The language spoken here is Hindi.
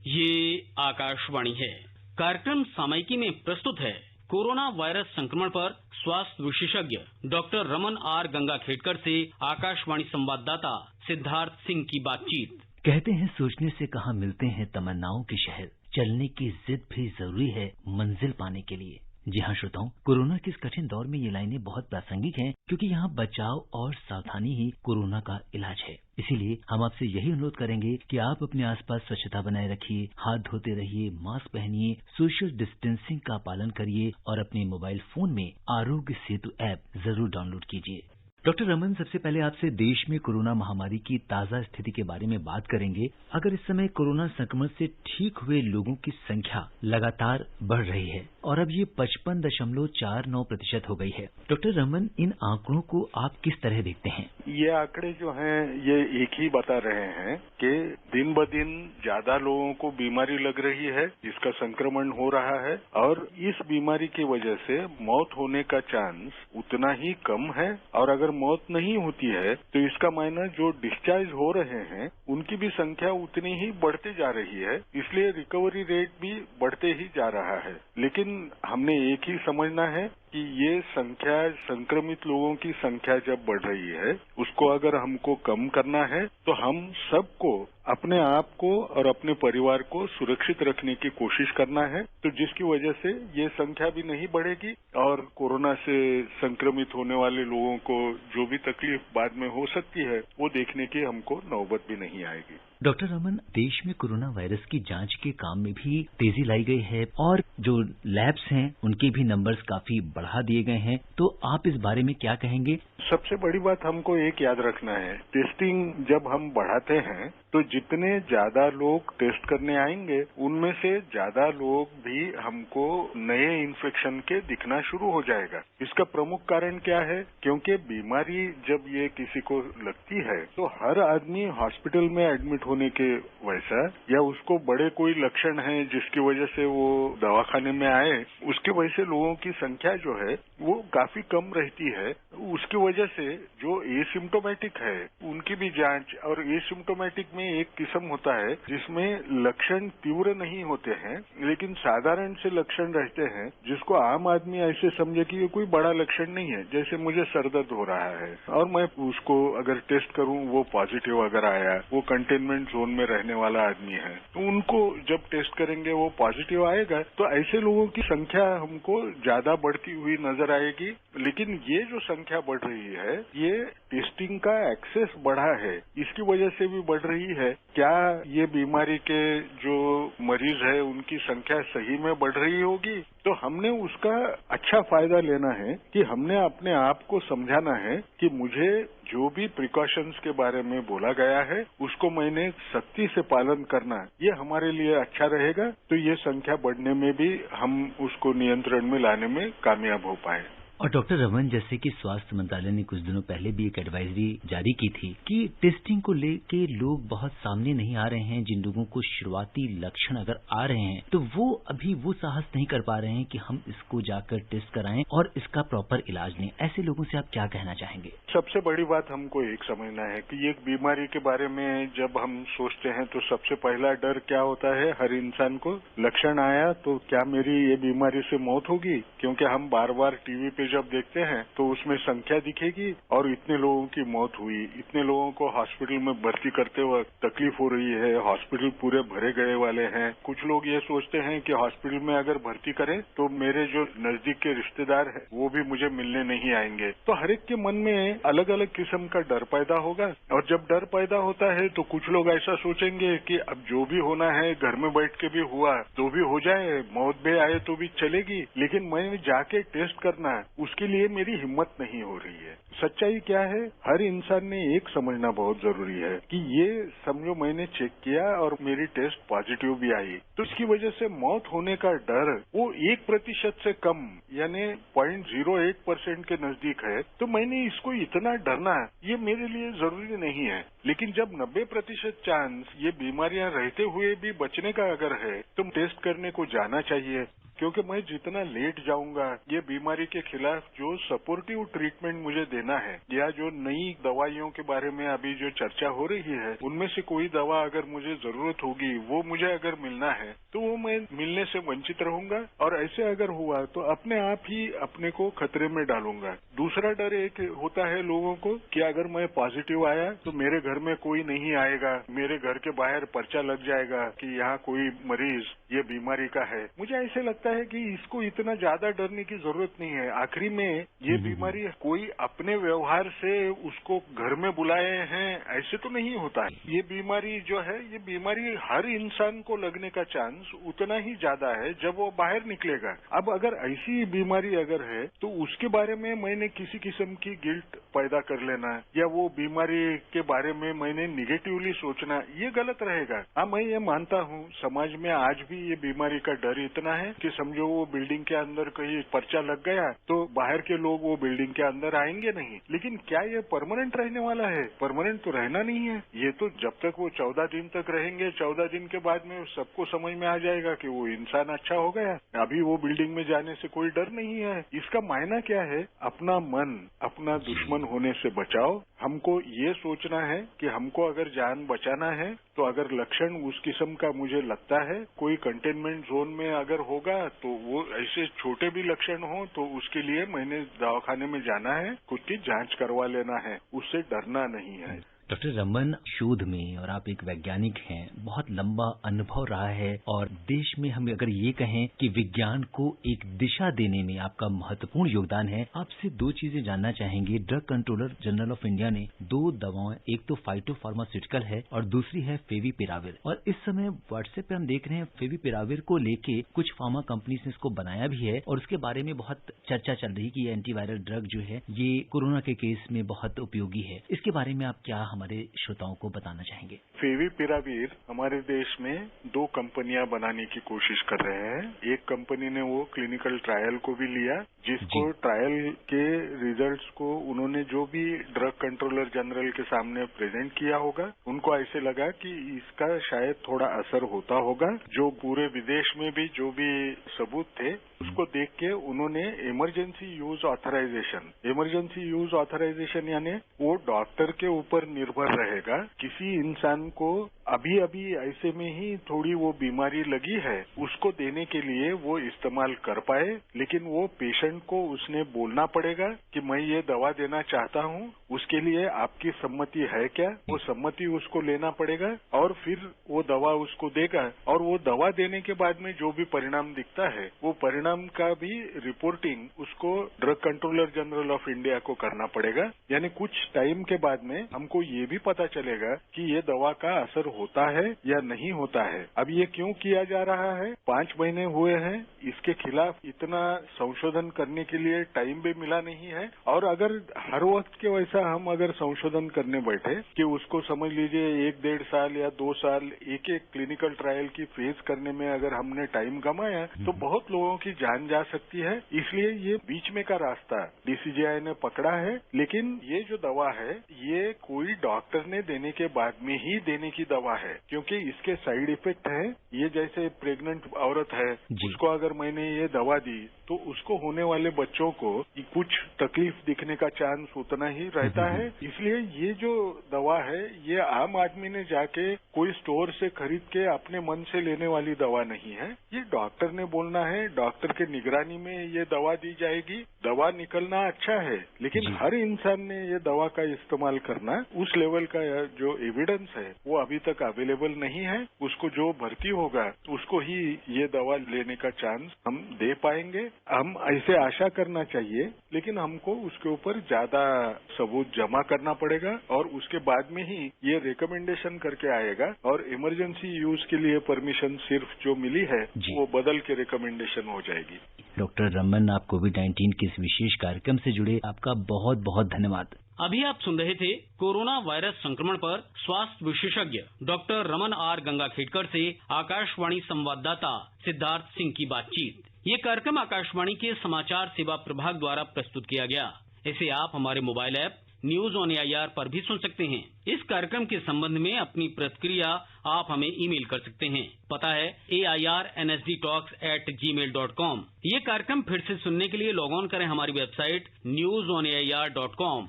ये आकाशवाणी है। कार्यक्रम सामयिकी में प्रस्तुत है कोरोना वायरस संक्रमण पर स्वास्थ्य विशेषज्ञ डॉक्टर रमन आर गंगाखेडकर से आकाशवाणी संवाददाता सिद्धार्थ सिंह की बातचीत। कहते हैं सोचने से कहाँ मिलते हैं तमन्नाओं के शहर, चलने की जिद भी जरूरी है मंजिल पाने के लिए। जी हाँ श्रोताओं, कोरोना के इस कठिन दौर में ये लाइनें बहुत प्रासंगिक हैं क्योंकि यहाँ बचाव और सावधानी ही कोरोना का इलाज है। इसीलिए हम आपसे यही अनुरोध करेंगे कि आप अपने आसपास स्वच्छता बनाए रखिए, हाथ धोते रहिए, मास्क पहनिए, सोशल डिस्टेंसिंग का पालन करिए और अपने मोबाइल फोन में आरोग्य सेतु ऐप जरूर डाउनलोड कीजिए। डॉक्टर रमन, सबसे पहले आपसे देश में कोरोना महामारी की ताजा स्थिति के बारे में बात करेंगे। अगर इस समय कोरोना संक्रमण से ठीक हुए लोगों की संख्या लगातार बढ़ रही है और अब ये 55.49% हो गई है। डॉक्टर रमन, इन आंकड़ों को आप किस तरह देखते हैं? ये आंकड़े जो हैं ये एक ही बता रहे हैं कि दिन ब दिन ज्यादा लोगों को बीमारी लग रही है, इसका संक्रमण हो रहा है और इस बीमारी की वजह से मौत होने का चांस उतना ही कम है। और अगर मौत नहीं होती है तो इसका मायना जो डिस्चार्ज हो रहे हैं उनकी भी संख्या उतनी ही बढ़ते जा रही है, इसलिए रिकवरी रेट भी बढ़ते ही जा रहा है। लेकिन हमने एक ही समझना है कि ये संख्या, संक्रमित लोगों की संख्या जब बढ़ रही है उसको अगर हमको कम करना है तो हम सबको अपने आप को और अपने परिवार को सुरक्षित रखने की कोशिश करना है, तो जिसकी वजह से ये संख्या भी नहीं बढ़ेगी और कोरोना से संक्रमित होने वाले लोगों को जो भी तकलीफ बाद में हो सकती है वो देखने की हमको नौबत भी नहीं आएगी। डॉक्टर रमन, देश में कोरोना वायरस की जांच के काम में भी तेजी लाई गई है और जो लैब्स हैं उनके भी नंबर्स काफी बढ़ा दिए गए हैं, तो आप इस बारे में क्या कहेंगे? सबसे बड़ी बात हमको एक याद रखना है, टेस्टिंग जब हम बढ़ाते हैं तो जितने ज्यादा लोग टेस्ट करने आएंगे उनमें से ज्यादा लोग भी हमको नए इन्फेक्शन के दिखना शुरू हो जाएगा। इसका प्रमुख कारण क्या है? क्योंकि बीमारी जब ये किसी को लगती है तो हर आदमी हॉस्पिटल में एडमिट होने के वैसा या उसको बड़े कोई लक्षण हैं जिसकी वजह से वो दवाखाने में आए, उसके वजह से लोगों की संख्या जो है वो काफी कम रहती है। उसकी वजह से जो एसिम्प्टोमेटिक है उनकी भी जांच, और एसिम्प्टोमेटिक में एक किस्म होता है जिसमें लक्षण तीव्र नहीं होते हैं लेकिन साधारण से लक्षण रहते हैं, जिसको आम आदमी ऐसे समझे कि ये कोई बड़ा लक्षण नहीं है। जैसे मुझे सर दर्द हो रहा है और मैं उसको अगर टेस्ट करूं वो पॉजिटिव अगर आया, वो कंटेनमेंट जोन में रहने वाला आदमी है, तो उनको जब टेस्ट करेंगे वो पॉजिटिव आएगा, तो ऐसे लोगों की संख्या हमको ज्यादा बढ़ती हुई नजर आएगी। लेकिन ये जो संख्या बढ़ रही है ये टेस्टिंग का एक्सेस बढ़ा है, इसकी वजह से भी बढ़ रही है। क्या ये बीमारी के जो मरीज है उनकी संख्या सही में बढ़ रही होगी? तो हमने उसका अच्छा फायदा लेना है कि हमने अपने आप को समझाना है कि मुझे जो भी प्रिकॉशंस के बारे में बोला गया है उसको मैंने सख्ती से पालन करना, ये हमारे लिए अच्छा रहेगा, तो ये संख्या बढ़ने में भी हम उसको नियंत्रण में लाने में कामयाब हो पाए। और डॉक्टर रमन, जैसे कि स्वास्थ्य मंत्रालय ने कुछ दिनों पहले भी एक एडवाइजरी जारी की थी कि टेस्टिंग को लेके लोग बहुत सामने नहीं आ रहे हैं, जिन लोगों को शुरुआती लक्षण अगर आ रहे हैं तो वो अभी वो साहस नहीं कर पा रहे हैं कि हम इसको जाकर टेस्ट कराएं और इसका प्रॉपर इलाज लें। ऐसे लोगों से आप क्या कहना चाहेंगे? सबसे बड़ी बात हमको एक समझना है कि एक बीमारी के बारे में जब हम सोचते हैं तो सबसे पहला डर क्या होता है हर इंसान को? लक्षण आया तो क्या मेरी ये बीमारी से मौत होगी? क्योंकि हम बार बार टीवी पे जब देखते हैं तो उसमें संख्या दिखेगी और इतने लोगों की मौत हुई, इतने लोगों को हॉस्पिटल में भर्ती करते वक्त तकलीफ हो रही है, हॉस्पिटल पूरे भरे गए वाले हैं। कुछ लोग ये सोचते हैं कि हॉस्पिटल में अगर भर्ती करें तो मेरे जो नजदीक के रिश्तेदार हैं वो भी मुझे मिलने नहीं आएंगे। तो हर एक के मन में अलग अलग किस्म का डर पैदा होगा और जब डर पैदा होता है तो कुछ लोग ऐसा सोचेंगे कि अब जो भी होना है घर में बैठ के भी हुआ तो भी हो जाए, मौत भी आए तो भी चलेगी, लेकिन मैंने जाके टेस्ट करना उसके लिए मेरी हिम्मत नहीं हो रही है। सच्चाई क्या है? हर इंसान ने एक समझना बहुत जरूरी है कि ये समझो मैंने चेक किया और मेरी टेस्ट पॉजिटिव भी आई, तो इसकी वजह से मौत होने का डर वो 1% से कम यानी 0.08% के नजदीक है, तो मैंने इसको इतना डरना ये मेरे लिए जरूरी नहीं है। लेकिन जब 90% चांस ये बीमारियां रहते हुए भी बचने का अगर है तो टेस्ट करने को जाना चाहिए। क्योंकि मैं जितना लेट जाऊंगा, ये बीमारी के खिलाफ जो सपोर्टिव ट्रीटमेंट मुझे देना है या जो नई दवाइयों के बारे में अभी जो चर्चा हो रही है, उनमें से कोई दवा अगर मुझे जरूरत होगी, वो मुझे अगर मिलना है तो वो मैं मिलने से वंचित रहूंगा, और ऐसे अगर हुआ तो अपने आप ही अपने को खतरे में डालूंगा। दूसरा डर एक होता है लोगों को कि अगर मैं पॉजिटिव आया तो मेरे घर में कोई नहीं आएगा, मेरे घर के बाहर पर्चा लग जाएगा कि यहाँ कोई मरीज ये बीमारी का है। मुझे ऐसे लगता है कि इसको इतना ज्यादा डरने की जरूरत नहीं है। आखिरी में ये बीमारी कोई अपने व्यवहार से उसको घर में बुलाए हैं ऐसे तो नहीं होता है। ये बीमारी जो है, ये बीमारी हर इंसान को लगने का चांस उतना ही ज्यादा है जब वो बाहर निकलेगा। अब अगर ऐसी बीमारी अगर है तो उसके बारे में मैंने किसी किस्म की गिल्ट पैदा कर लेना या वो बीमारी के बारे में मैंने निगेटिवली सोचना, ये गलत रहेगा। हाँ, मैं ये मानता हूँ समाज में आज भी ये बीमारी का डर इतना है कि समझो वो बिल्डिंग के अंदर कहीं पर्चा लग गया तो बाहर के लोग वो बिल्डिंग के अंदर आएंगे नहीं। लेकिन क्या ये परमानेंट रहने वाला है? परमानेंट तो रहना नहीं है। ये तो जब तक वो 14 दिन तक रहेंगे, 14 दिन के बाद में सबको समझ में आ जाएगा कि वो इंसान अच्छा हो गया। अभी वो बिल्डिंग में जाने से कोई डर नहीं है। इसका मायना क्या है? अपना मन अपना दुश्मन होने से बचाओ। हमको ये सोचना है कि हमको अगर जान बचाना है तो अगर लक्षण उस किस्म का मुझे लगता है, कोई कंटेनमेंट जोन में अगर होगा तो वो ऐसे छोटे भी लक्षण हो तो उसके लिए मैंने दवाखाने में जाना है, खुद की जांच करवा लेना है, उससे डरना नहीं है। डॉक्टर रमन, शोध में, और आप एक वैज्ञानिक हैं, बहुत लंबा अनुभव रहा है और देश में हम अगर ये कहें कि विज्ञान को एक दिशा देने में आपका महत्वपूर्ण योगदान है। आपसे दो चीजें जानना चाहेंगे। Drug controller general of India ने दो दवाएं, एक तो फाइटोफार्मास्यूटिकल है और दूसरी है फेविपिराविर, और इस समय व्हाट्सएप पे हम देख रहे हैं फेविपिराविर को लेके कुछ फार्मा कंपनीज ने इसको बनाया भी है और उसके बारे में बहुत चर्चा चल रही कि ये एंटीवायरल ड्रग जो है ये कोरोना के केस में बहुत उपयोगी है। इसके बारे में आप क्या हमारे श्रोताओं को बताना चाहेंगे? फेविपिराविर हमारे देश में दो कंपनियां बनाने की कोशिश कर रहे हैं। एक कंपनी ने वो क्लिनिकल ट्रायल को भी लिया, जिसको ट्रायल के रिजल्ट्स को उन्होंने जो भी ड्रग कंट्रोलर जनरल के सामने प्रेजेंट किया होगा, उनको ऐसे लगा कि इसका शायद थोड़ा असर होता होगा। जो पूरे विदेश में भी जो भी सबूत थे उसको देख के उन्होंने इमरजेंसी यूज ऑथराइजेशन यानी वो डॉक्टर के ऊपर निर्भर रहेगा। किसी इंसान को अभी अभी ऐसे में ही थोड़ी वो बीमारी लगी है, उसको देने के लिए वो इस्तेमाल कर पाए, लेकिन वो पेशेंट को उसने बोलना पड़ेगा कि मैं ये दवा देना चाहता हूँ, उसके लिए आपकी सम्मति है क्या? वो सम्मति उसको लेना पड़ेगा और फिर वो दवा उसको देगा, और वो दवा देने के बाद में जो भी परिणाम दिखता है वो परिणाम का भी रिपोर्टिंग उसको drug controller general of India को करना पड़ेगा। यानी कुछ टाइम के बाद में हमको ये भी पता चलेगा कि ये दवा का असर होता है या नहीं होता है। अब ये क्यों किया जा रहा है? 5 महीने हुए हैं, इसके खिलाफ इतना संशोधन करने के लिए टाइम भी मिला नहीं है। और अगर हर वक्त के वैसा हम अगर संशोधन करने बैठे कि उसको समझ लीजिए 1-1.5 साल या 2 साल एक क्लिनिकल ट्रायल की फेज करने में अगर हमने टाइम गंवाया तो बहुत लोगों की जान जा सकती है। इसलिए ये बीच में का रास्ता डीसीजीआई ने पकड़ा है। लेकिन ये जो दवा है ये कोई डॉक्टर ने देने के बाद में ही देने की दवा है, क्योंकि इसके साइड इफेक्ट है। ये जैसे प्रेग्नेंट औरत है, उसको अगर मैंने ये दवा दी तो उसको होने वाले बच्चों को कुछ तकलीफ दिखने का चांस उतना ही रहता है। इसलिए ये जो दवा है ये आम आदमी ने जाके कोई स्टोर से खरीद के अपने मन से लेने वाली दवा नहीं है। ये डॉक्टर ने बोलना है, डॉक्टर के निगरानी में ये दवा दी जाएगी। दवा निकलना अच्छा है, लेकिन हर इंसान ने ये दवा का इस्तेमाल करना, उस लेवल का जो एविडेंस है वो अभी तक अवेलेबल नहीं है। उसको जो भर्ती होगा उसको ही ये दवा लेने का चांस हम दे पाएंगे। हम ऐसे आशा करना चाहिए, लेकिन हमको उसके ऊपर ज्यादा सबूत जमा करना पड़ेगा और उसके बाद में ही ये रिकमेंडेशन करके आएगा। और इमरजेंसी यूज के लिए परमिशन सिर्फ जो मिली है वो बदल के रिकमेंडेशन हो जाएगी। डॉक्टर रमन, आप कोविड-19 के इस विशेष कार्यक्रम से जुड़े, आपका बहुत बहुत धन्यवाद। अभी आप सुन रहे थे कोरोना वायरस संक्रमण पर स्वास्थ्य विशेषज्ञ डॉक्टर रमन आर गंगाखेडकर से आकाशवाणी संवाददाता सिद्धार्थ सिंह की बातचीत। ये कार्यक्रम आकाशवाणी के समाचार सेवा प्रभाग द्वारा प्रस्तुत किया गया। इसे आप हमारे mobile app news on AIR पर भी सुन सकते हैं। इस कार्यक्रम के संबंध में अपनी प्रतिक्रिया आप हमें ईमेल कर सकते हैं। पता है airnsdtalks@gmail.com। ये कार्यक्रम फिर से सुनने के लिए लॉग ऑन करें हमारी वेबसाइट newsonair.com।